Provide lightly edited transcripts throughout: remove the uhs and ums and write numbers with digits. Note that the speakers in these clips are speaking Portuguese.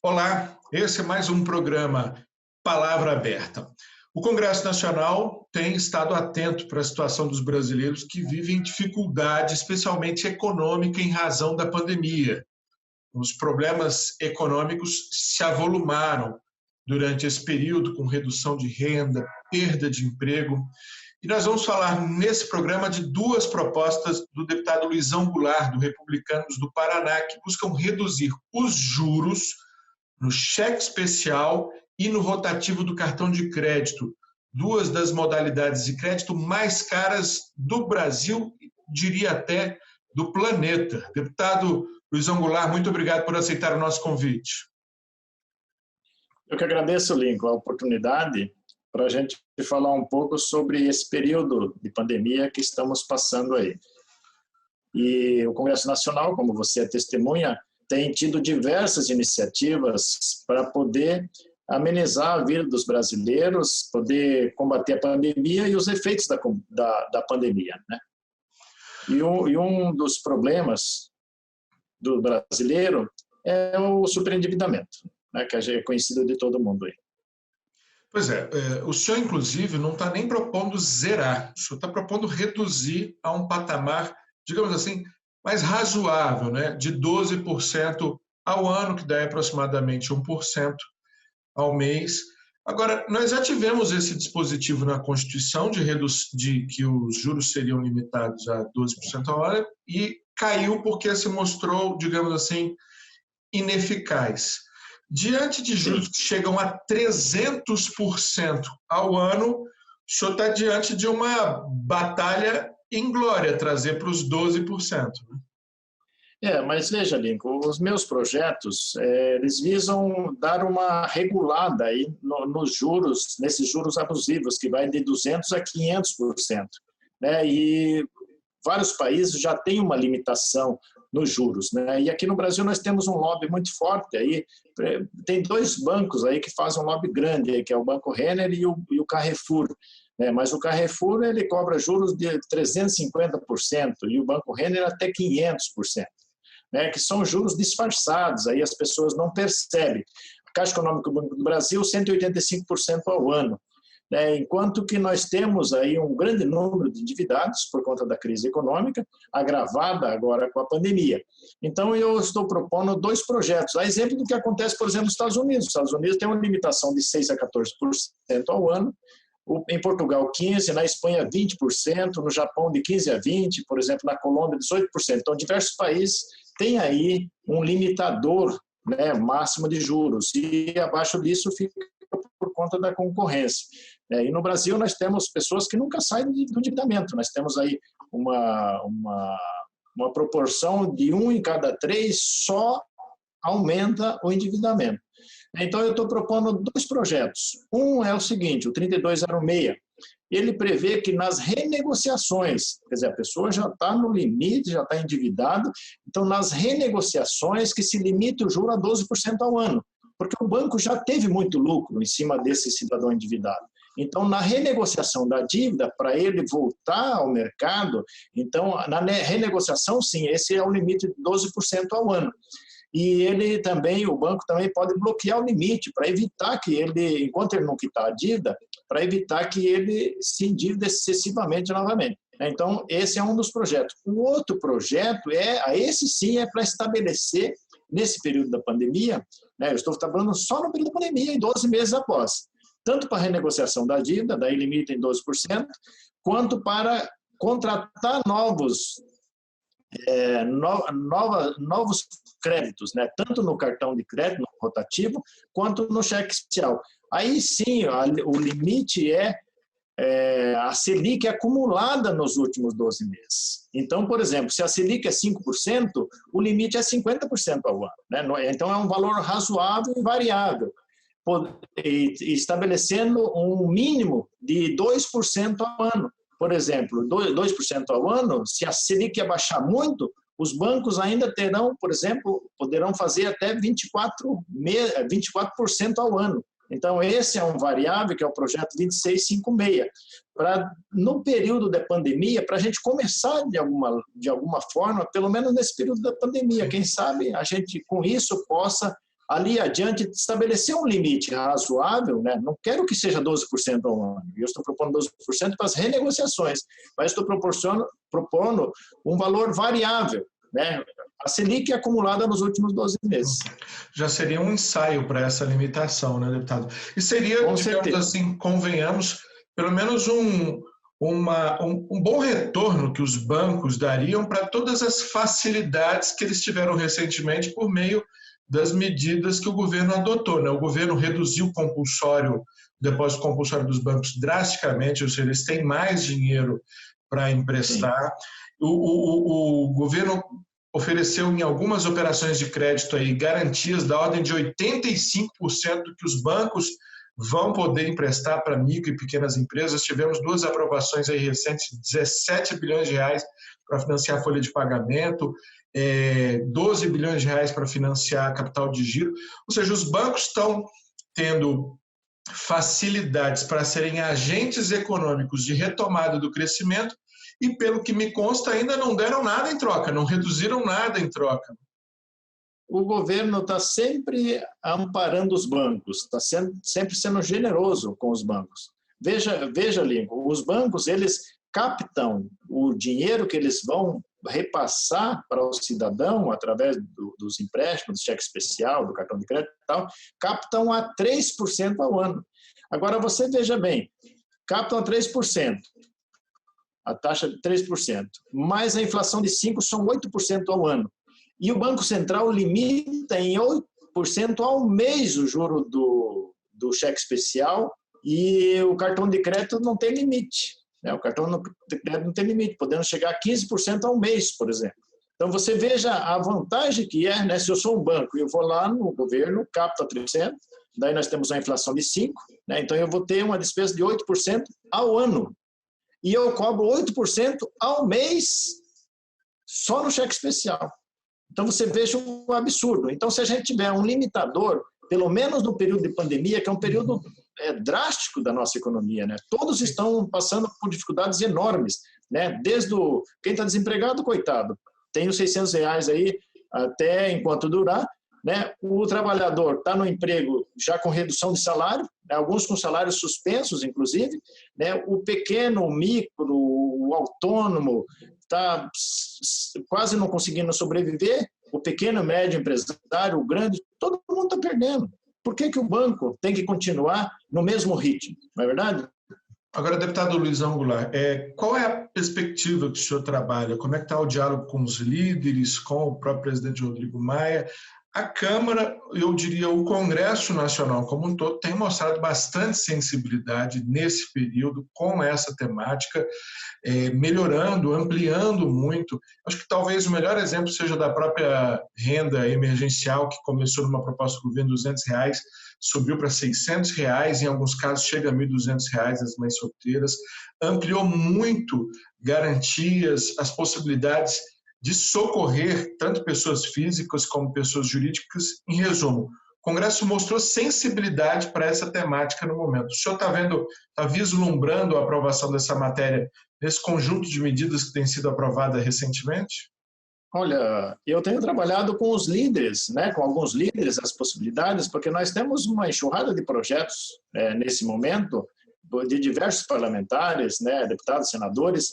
Olá, esse é mais um programa Palavra Aberta. O Congresso Nacional tem estado atento para a situação dos brasileiros que vivem dificuldade, especialmente econômica, em razão da pandemia. Os problemas econômicos se avolumaram durante esse período, com redução de renda, perda de emprego. E nós vamos falar nesse programa de duas propostas do deputado Luizão Goulart, do Republicanos do Paraná, que buscam reduzir os juros no cheque especial e no rotativo do cartão de crédito, duas das modalidades de crédito mais caras do Brasil, diria até do planeta. Deputado Luizão Goulart, muito obrigado por aceitar o nosso convite. Eu que agradeço, Lincoln, a oportunidade para a gente falar um pouco sobre esse período de pandemia que estamos passando aí. E o Congresso Nacional, como você é testemunha, tem tido diversas iniciativas para poder amenizar a vida dos brasileiros, poder combater a pandemia e os efeitos da pandemia, né? E um dos problemas do brasileiro é o superendividamento, né, que é conhecido de todo mundo aí. Pois é, o senhor, inclusive, não está nem propondo zerar, o senhor está propondo reduzir a um patamar, digamos assim, mais razoável, né, de 12% ao ano, que dá aproximadamente 1% ao mês. Agora, nós já tivemos esse dispositivo na Constituição de que os juros seriam limitados a 12% ao ano e caiu porque se mostrou, digamos assim, ineficaz. Diante de juros que chegam a 300% ao ano, o senhor está diante de uma batalha inglória, trazer para os 12%. Mas veja, Lincoln, os meus projetos, eles visam dar uma regulada aí nos juros, nesses juros abusivos, que vai de 200% a 500%. Né? E vários países já têm uma limitação nos juros, né? E aqui no Brasil nós temos um lobby muito forte aí, tem dois bancos aí que fazem um lobby grande aí, que é o Banco Renner e o Carrefour, né? Mas o Carrefour ele cobra juros de 350% e o Banco Renner até 500%, né? Que são juros disfarçados, aí as pessoas não percebem. A Caixa Econômica do Brasil 185% ao ano. Enquanto que nós temos aí um grande número de endividados por conta da crise econômica, agravada agora com a pandemia. Então, eu estou propondo dois projetos, a exemplo do que acontece, por exemplo, nos Estados Unidos. Os Estados Unidos tem uma limitação de 6% a 14% ao ano, em Portugal 15%, na Espanha 20%, no Japão de 15% a 20%, por exemplo, na Colômbia 18%. Então, diversos países têm aí um limitador, né, máximo de juros, e abaixo disso fica por conta da concorrência. E no Brasil nós temos pessoas que nunca saem do endividamento, nós temos aí uma proporção de 1 em cada 3 só aumenta o endividamento. Então eu estou propondo dois projetos. Um é o seguinte, o 3206, ele prevê que nas renegociações, quer dizer, a pessoa já está no limite, já está endividada, então nas renegociações que se limite o juro a 12% ao ano, porque o banco já teve muito lucro em cima desse cidadão endividado. Então, na renegociação da dívida, para ele voltar ao mercado, então, na renegociação, sim, esse é o limite de 12% ao ano. E ele também, o banco também pode bloquear o limite para evitar que ele, enquanto ele não quitar a dívida, para evitar que ele se endivide excessivamente novamente. Então, esse é um dos projetos. O outro projeto, esse sim é para estabelecer, nesse período da pandemia, né, eu estou trabalhando só no período da pandemia, em 12 meses após, tanto para a renegociação da dívida, daí limita em 12%, quanto para contratar novos créditos, né? Tanto no cartão de crédito, no rotativo, quanto no cheque especial. Aí sim, o limite é a Selic acumulada nos últimos 12 meses. Então, por exemplo, se a Selic é 5%, o limite é 50% ao ano, né? Então, é um valor razoável e variável, estabelecendo um mínimo de 2% ao ano. Por exemplo, 2% ao ano, se a Selic abaixar muito, os bancos ainda terão, por exemplo, poderão fazer até 24% ao ano. Então, esse é um variável, que é o projeto 2656, no período da pandemia, para a gente começar de alguma forma, pelo menos nesse período da pandemia, quem sabe a gente com isso possa ali adiante, estabelecer um limite razoável, né? Não quero que seja 12% ao ano, eu estou propondo 12% para as renegociações, mas estou propondo um valor variável, né? A Selic acumulada nos últimos 12 meses. Já seria um ensaio para essa limitação, né, deputado? E seria, Com digamos certeza. assim, convenhamos, pelo menos um bom retorno que os bancos dariam para todas as facilidades que eles tiveram recentemente por meio das medidas que o governo adotou, né? O governo reduziu o depósito compulsório dos bancos drasticamente, ou seja, eles têm mais dinheiro para emprestar. O governo ofereceu em algumas operações de crédito aí garantias da ordem de 85% que os bancos vão poder emprestar para micro e pequenas empresas. Tivemos 2 aprovações aí recentes, 17 bilhões de reais para financiar a folha de pagamento, 12 bilhões de reais para financiar capital de giro. Ou seja, os bancos estão tendo facilidades para serem agentes econômicos de retomada do crescimento e, pelo que me consta, ainda não deram nada em troca, não reduziram nada em troca. O governo está sempre amparando os bancos, está sempre sendo generoso com os bancos. Veja, Lincoln, os bancos, eles captam o dinheiro que eles vão repassar para o cidadão através dos empréstimos, do cheque especial, do cartão de crédito e tal, captam a 3% ao ano. Agora, você veja bem, captam a 3%, a taxa de 3%, mais a inflação de 5% são 8% ao ano. E o Banco Central limita em 8% ao mês o juro do cheque especial e o cartão de crédito não tem limite. Né? O cartão de crédito não tem limite, podendo chegar a 15% ao mês, por exemplo. Então, você veja a vantagem que é, né? Se eu sou um banco e eu vou lá no governo, capto a 3%, daí nós temos uma inflação de 5%, né? Então eu vou ter uma despesa de 8% ao ano. E eu cobro 8% ao mês só no cheque especial. Então, você veja um absurdo. Então, se a gente tiver um limitador, pelo menos no período de pandemia, que é um período drástico da nossa economia, né? Todos estão passando por dificuldades enormes, né? Desde quem está desempregado, coitado, tem os R$600 aí até enquanto durar, né? O trabalhador está no emprego já com redução de salário, né? Alguns com salários suspensos, inclusive, né? O pequeno, o micro, o autônomo está quase não conseguindo sobreviver, o pequeno, médio empresário, o grande, todo mundo está perdendo. Por que o banco tem que continuar no mesmo ritmo? Não é verdade? Agora, deputado Luizão Goulart, qual é a perspectiva que o senhor trabalha? Como é que está o diálogo com os líderes, com o próprio presidente Rodrigo Maia? A Câmara, eu diria, o Congresso Nacional como um todo, tem mostrado bastante sensibilidade nesse período com essa temática, melhorando, ampliando muito. Acho que talvez o melhor exemplo seja da própria renda emergencial, que começou numa proposta do governo de R$200, subiu para R$600, em alguns casos chega a R$1.200 as mães solteiras, ampliou muito garantias, as possibilidades de socorrer tanto pessoas físicas como pessoas jurídicas. Em resumo, o Congresso mostrou sensibilidade para essa temática no momento. O senhor está vislumbrando a aprovação dessa matéria nesse conjunto de medidas que tem sido aprovada recentemente? Olha, eu tenho trabalhado com os líderes, né, com alguns líderes, as possibilidades, porque nós temos uma enxurrada de projetos nesse momento, de diversos parlamentares, né, deputados, senadores,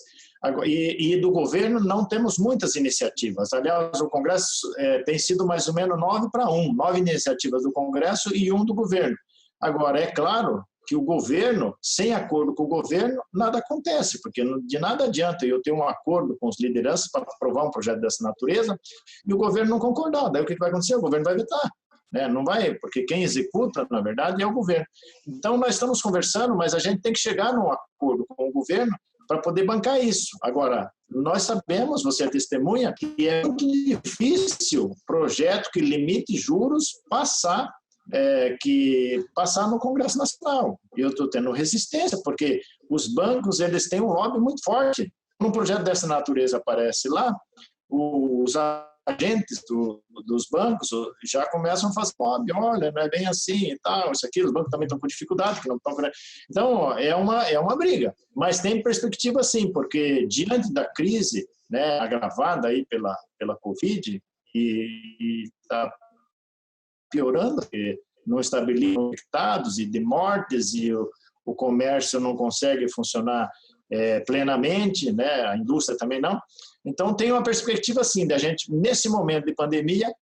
e do governo não temos muitas iniciativas. Aliás, o Congresso tem sido mais ou menos 9-1, 9 iniciativas do Congresso e 1 do governo. Agora, é claro que o governo, sem acordo com o governo, nada acontece, porque de nada adianta eu ter um acordo com os lideranças para aprovar um projeto dessa natureza e o governo não concordar. Daí o que vai acontecer? O governo vai vetar. Né? Não vai, porque quem executa, na verdade, é o governo. Então, nós estamos conversando, mas a gente tem que chegar num acordo com o governo para poder bancar isso. Agora, nós sabemos, você é testemunha, que é muito difícil projeto que limite juros passar no Congresso Nacional. E eu estou tendo resistência, porque os bancos eles têm um lobby muito forte. Um projeto dessa natureza aparece lá, os agentes dos bancos já começam a fazer lobby, olha, não é bem assim e tal, isso aqui, os bancos também estão com dificuldade, que não estão... Então, é uma briga, mas tem perspectiva sim, porque diante da crise, né, agravada aí pela Covid, e está piorando, porque não estabilizam infectados e de mortes, e o comércio não consegue funcionar plenamente, né? A indústria também não. Então, tem uma perspectiva, assim, da gente, nesse momento de pandemia,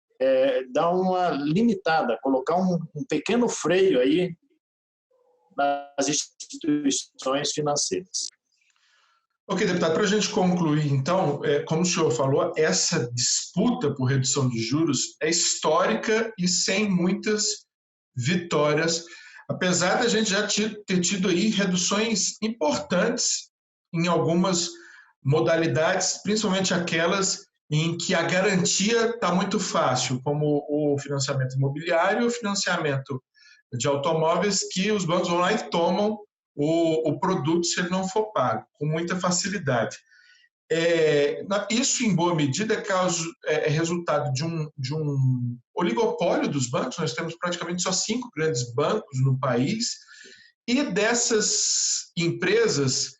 dar uma limitada, colocar um pequeno freio aí nas instituições financeiras. Ok, deputado, para a gente concluir, então, como o senhor falou, essa disputa por redução de juros é histórica e sem muitas vitórias, apesar da gente já ter tido aí reduções importantes em algumas modalidades, principalmente aquelas em que a garantia está muito fácil, como o financiamento imobiliário e o financiamento de automóveis, que os bancos vão lá e tomam o produto se ele não for pago, com muita facilidade. Isso, em boa medida, é resultado de um oligopólio dos bancos. Nós temos praticamente só 5 grandes bancos no país, e dessas empresas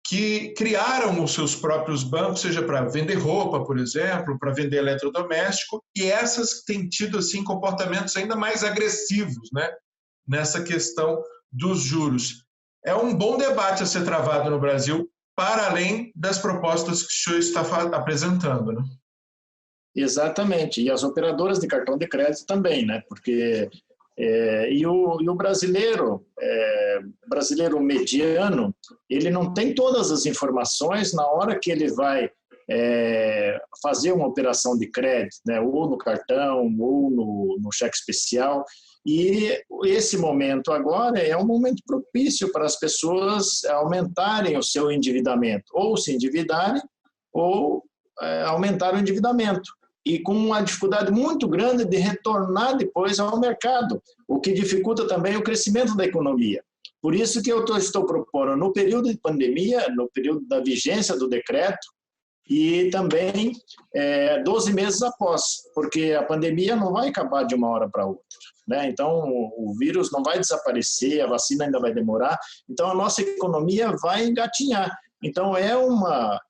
que criaram os seus próprios bancos, seja para vender roupa, por exemplo, para vender eletrodoméstico, e essas têm tido assim, comportamentos ainda mais agressivos, né, nessa questão dos juros. É um bom debate a ser travado no Brasil, para além das propostas que o senhor está apresentando, né? Exatamente, e as operadoras de cartão de crédito também, né? Porque o brasileiro mediano, ele não tem todas as informações na hora que ele vai fazer uma operação de crédito, né? Ou no cartão, ou no cheque especial. E esse momento agora é um momento propício para as pessoas aumentarem o seu endividamento, ou se endividarem, ou aumentar o endividamento. E com uma dificuldade muito grande de retornar depois ao mercado, o que dificulta também o crescimento da economia. Por isso que eu estou propondo, no período de pandemia, no período da vigência do decreto, e também 12 meses após, porque a pandemia não vai acabar de uma hora para outra, né? Então, o vírus não vai desaparecer, a vacina ainda vai demorar, então a nossa economia vai engatinhar. Então, é uma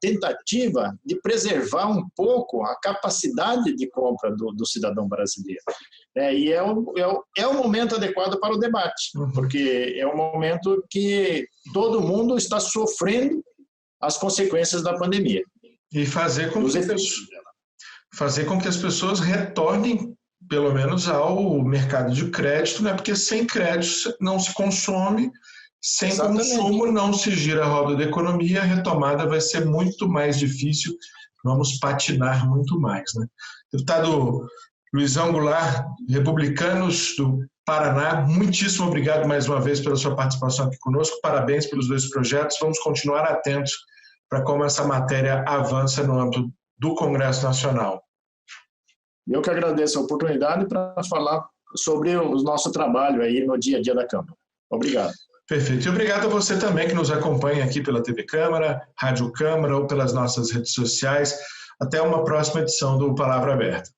tentativa de preservar um pouco a capacidade de compra do cidadão brasileiro. E é o momento adequado para o debate, porque é um momento que todo mundo está sofrendo as consequências da pandemia. E fazer com que as pessoas retornem, pelo menos, ao mercado de crédito, né? Porque sem crédito não se consome, sem Exatamente. Consumo não se gira a roda da economia, a retomada vai ser muito mais difícil, vamos patinar muito mais, né? Deputado Luizão Goulart, Republicanos do Paraná, muitíssimo obrigado mais uma vez pela sua participação aqui conosco, parabéns pelos 2 projetos, vamos continuar atentos para como essa matéria avança no âmbito do Congresso Nacional. Eu que agradeço a oportunidade para falar sobre o nosso trabalho aí no dia a dia da Câmara. Obrigado. Perfeito. E obrigado a você também que nos acompanha aqui pela TV Câmara, Rádio Câmara ou pelas nossas redes sociais. Até uma próxima edição do Palavra Aberta.